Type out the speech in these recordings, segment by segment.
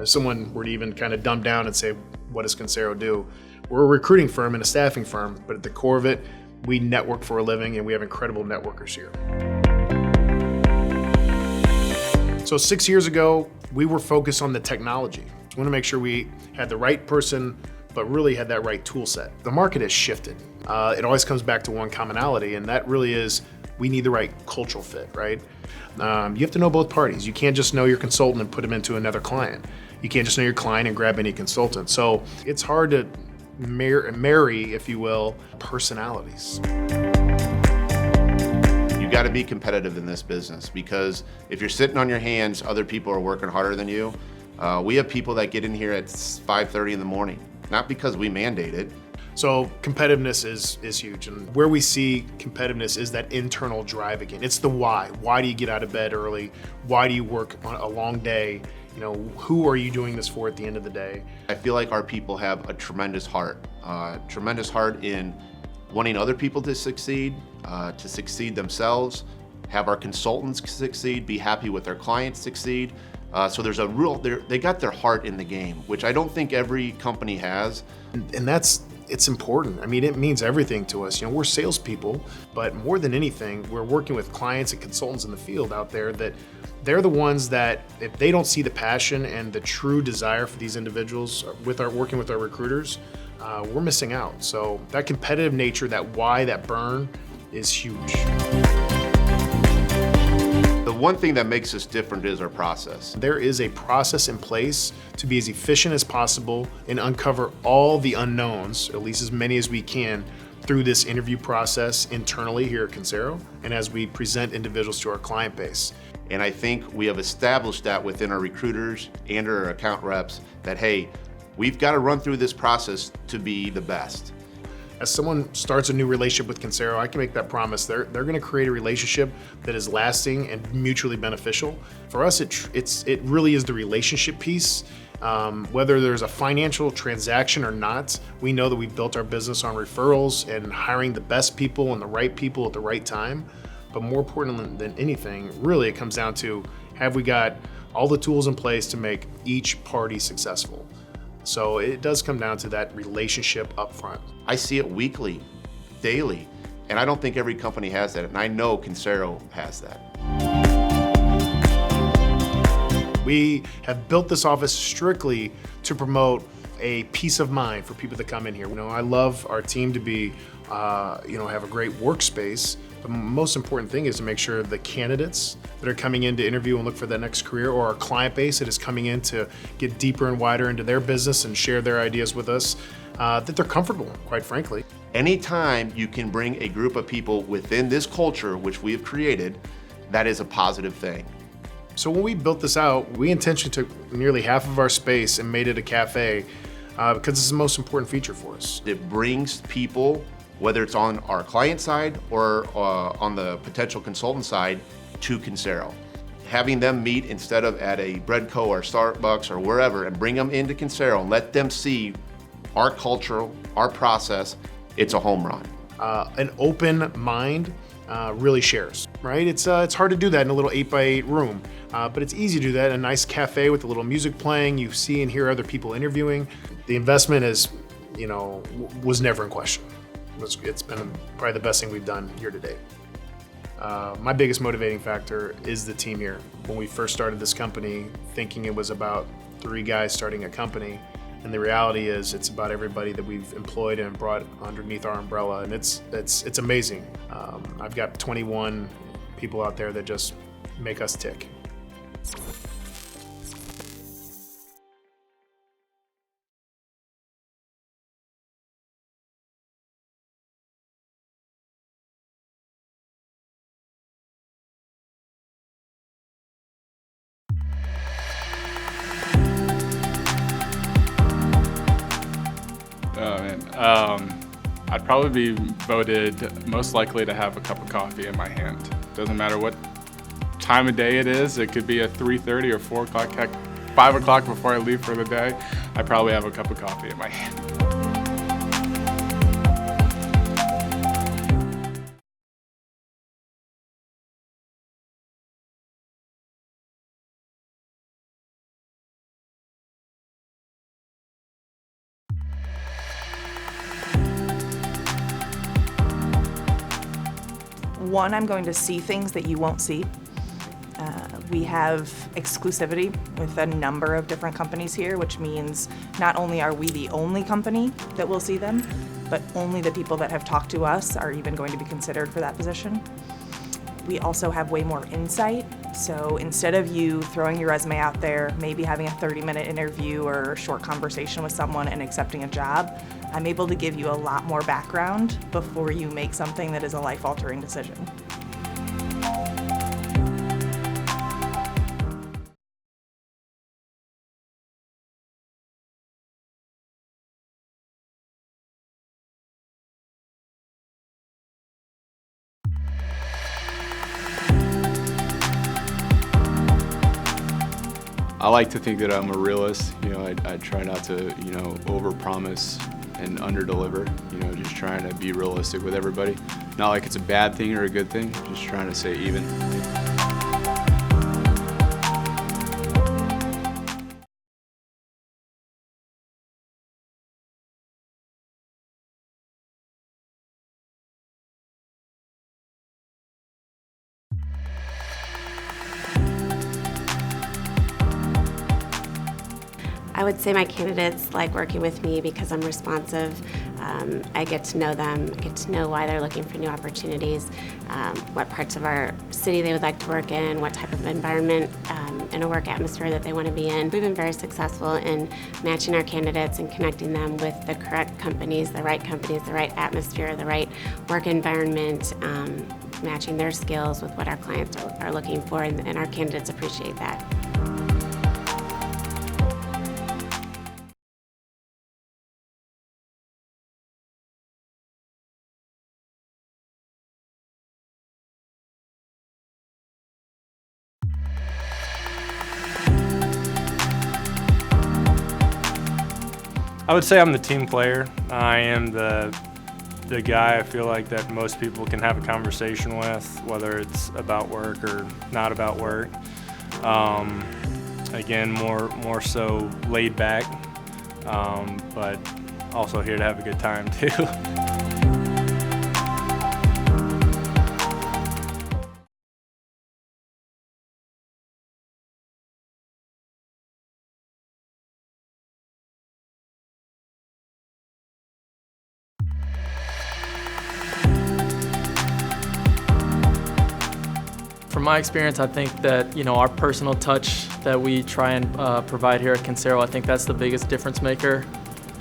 If someone were to even kind of dumb down and say, what does Concero do? We're a recruiting firm and a staffing firm, but at the core of it, we network for a living and we have incredible networkers here. So 6 years ago, we were focused on the technology. We want to make sure we had the right person, but really had that right tool set. The market has shifted. It always comes back to one commonality, and that really is we need the right cultural fit, right? You have to know both parties. You can't just know your consultant and put them into another client. You can't just know your client and grab any consultant. So it's hard to marry, if you will, personalities. You got to be competitive in this business, because if you're sitting on your hands, other people are working harder than you. We have people that get in here at 5:30 in the morning, not because we mandate it. So competitiveness is huge, and where we see competitiveness is that internal drive again. It's the why. Why do you get out of bed early? Why do you work on a long day? You know, who are you doing this for at the end of the day? I feel like our people have a tremendous heart in wanting other people to succeed themselves, have our consultants succeed, be happy with their clients succeed. So there's they got their heart in the game, which I don't think every company has. And it's important. I mean, it means everything to us. You know, we're salespeople, but more than anything, we're working with clients and consultants in the field out there that they're the ones that, if they don't see the passion and the true desire for these individuals working with our recruiters, we're missing out. So that competitive nature, that why, that burn is huge. The one thing that makes us different is our process. There is a process in place to be as efficient as possible and uncover all the unknowns, at least as many as we can, through this interview process internally here at Concero and as we present individuals to our client base. And I think we have established that within our recruiters and our account reps that, hey, we've got to run through this process to be the best. As someone starts a new relationship with Concero, I can make that promise. They're going to create a relationship that is lasting and mutually beneficial. For us, it really is the relationship piece. Whether there's a financial transaction or not, we know that we've built our business on referrals and hiring the best people and the right people at the right time. But more important than anything, really it comes down to, have we got all the tools in place to make each party successful? So it does come down to that relationship up front. I see it weekly, daily, and I don't think every company has that, and I know Concero has that. We have built this office strictly to promote a peace of mind for people that come in here. You know, I love our team to be, have a great workspace. The most important thing is to make sure the candidates that are coming in to interview and look for that next career, or our client base that is coming in to get deeper and wider into their business and share their ideas with us, that they're comfortable, quite frankly. Anytime you can bring a group of people within this culture, which we have created, that is a positive thing. So when we built this out, we intentionally took nearly half of our space and made it a cafe because it's the most important feature for us. It brings people, whether it's on our client side or on the potential consultant side, to Concero. Having them meet instead of at a Breadco or Starbucks or wherever, and bring them into Concero and let them see our culture, our process, it's a home run. An open mind really shares, right? It's hard to do that in a little 8x8 room, but it's easy to do that in a nice cafe with a little music playing. You see and hear other people interviewing. The investment was never in question. It's been probably the best thing we've done here today. My biggest motivating factor is the team here. When we first started this company, thinking it was about 3 guys starting a company, and the reality is it's about everybody that we've employed and brought underneath our umbrella, and it's amazing. I've got 21 people out there that just make us tick. Oh man, I'd probably be voted most likely to have a cup of coffee in my hand. Doesn't matter what time of day it is. It could be at 3:30 or 4 o'clock, heck, 5 o'clock before I leave for the day. I probably have a cup of coffee in my hand. One, I'm going to see things that you won't see. We have exclusivity with a number of different companies here, which means not only are we the only company that will see them, but only the people that have talked to us are even going to be considered for that position. We also have way more insight. So instead of you throwing your resume out there, maybe having a 30-minute interview or a short conversation with someone and accepting a job, I'm able to give you a lot more background before you make something that is a life-altering decision. I like to think that I'm a realist. I try not to, overpromise and underdeliver. Just trying to be realistic with everybody. Not like it's a bad thing or a good thing, just trying to stay even. I would say my candidates like working with me because I'm responsive. I get to know them, I get to know why they're looking for new opportunities, what parts of our city they would like to work in, what type of environment and a work atmosphere that they want to be in. We've been very successful in matching our candidates and connecting them with the correct companies, the right atmosphere, the right work environment, matching their skills with what our clients are looking for, and our candidates appreciate that. I would say I'm the team player. I am the guy I feel like that most people can have a conversation with, whether it's about work or not about work. Again, more so laid back, but also here to have a good time too. From my experience, I think that our personal touch that we try and provide here at Concero, I think that's the biggest difference maker.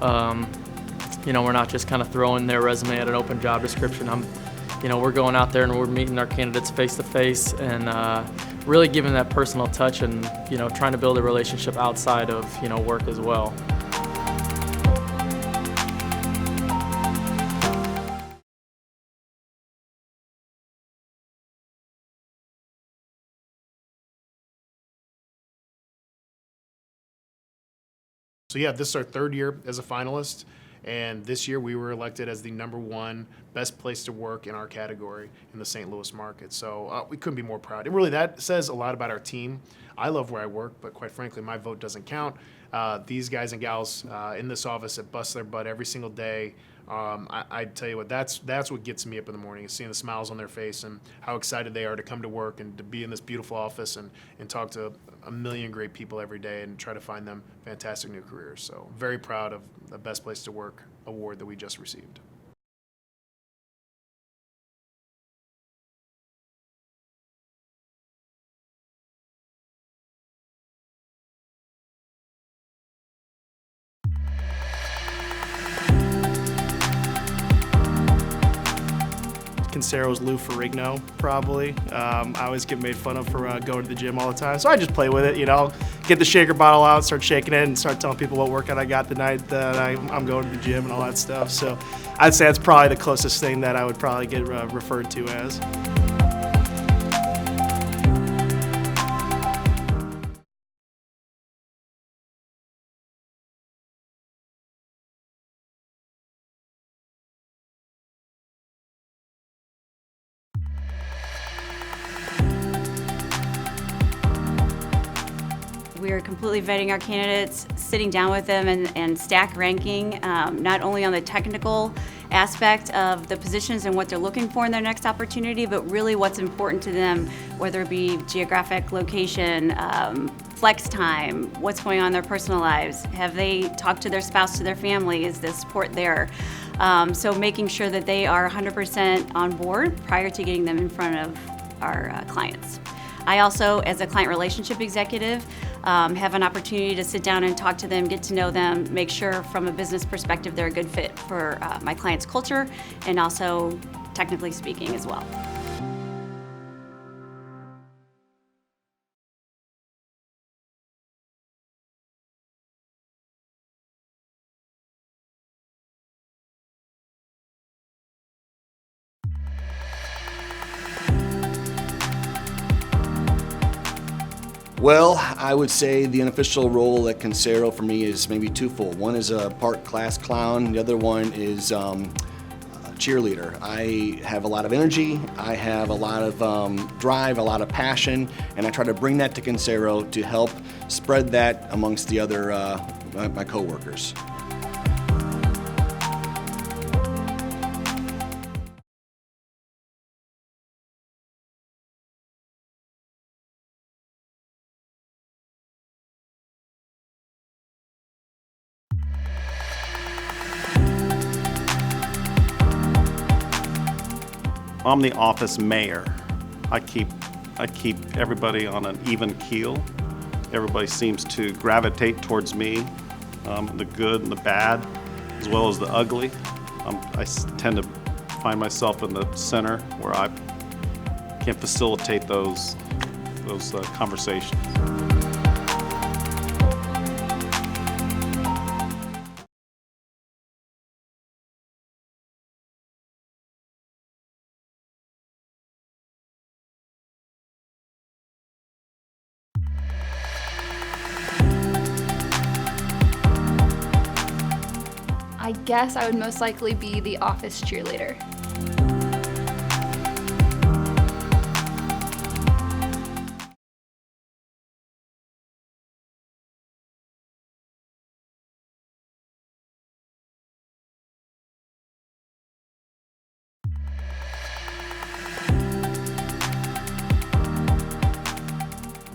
We're not just kind of throwing their resume at an open job description. We're going out there and we're meeting our candidates face to face and really giving that personal touch and trying to build a relationship outside of work as well. So yeah, this is our third year as a finalist, and this year we were elected as the #1 best place to work in our category in the St. Louis market. So we couldn't be more proud. And really that says a lot about our team. I love where I work, but quite frankly, my vote doesn't count. These guys and gals in this office that bust their butt every single day, I tell you what, that's what gets me up in the morning, is seeing the smiles on their face and how excited they are to come to work and to be in this beautiful office and talk to a million great people every day and try to find them fantastic new careers. So very proud of the Best Place to Work award that we just received. Concero's Lou Ferrigno, probably. I always get made fun of for going to the gym all the time, so I just play with it, get the shaker bottle out, start shaking it, and start telling people what workout I got the night that I'm going to the gym and all that stuff. So I'd say that's probably the closest thing that I would probably get referred to as. We're completely vetting our candidates, sitting down with them and stack ranking, not only on the technical aspect of the positions and what they're looking for in their next opportunity, but really what's important to them, whether it be geographic location, flex time, what's going on in their personal lives. Have they talked to their spouse, to their family? Is the support there? So making sure that they are 100% on board prior to getting them in front of our clients. I also, as a client relationship executive, have an opportunity to sit down and talk to them, get to know them, make sure from a business perspective they're a good fit for my client's culture and also technically speaking as well. Well, I would say the unofficial role at Concero for me is maybe twofold. One is a part class clown, the other one is cheerleader. I have a lot of energy, I have a lot of drive, a lot of passion, and I try to bring that to Concero to help spread that amongst the other my coworkers. I'm the office mayor. I keep everybody on an even keel. Everybody seems to gravitate towards me, the good and the bad, as well as the ugly. I tend to find myself in the center where I can facilitate those conversations. I guess I would most likely be the office cheerleader.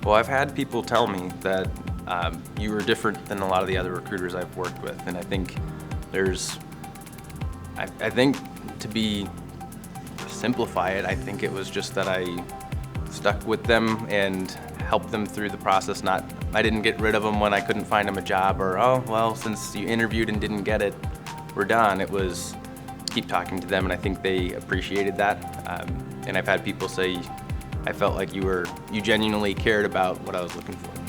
Well, I've had people tell me that you were different than a lot of the other recruiters I've worked with, and I think I think to simplify it, I think it was just that I stuck with them and helped them through the process. I didn't get rid of them when I couldn't find them a job, or, oh, well, since you interviewed and didn't get it, we're done. It was keep talking to them, and I think they appreciated that. And I've had people say, I felt like you genuinely cared about what I was looking for.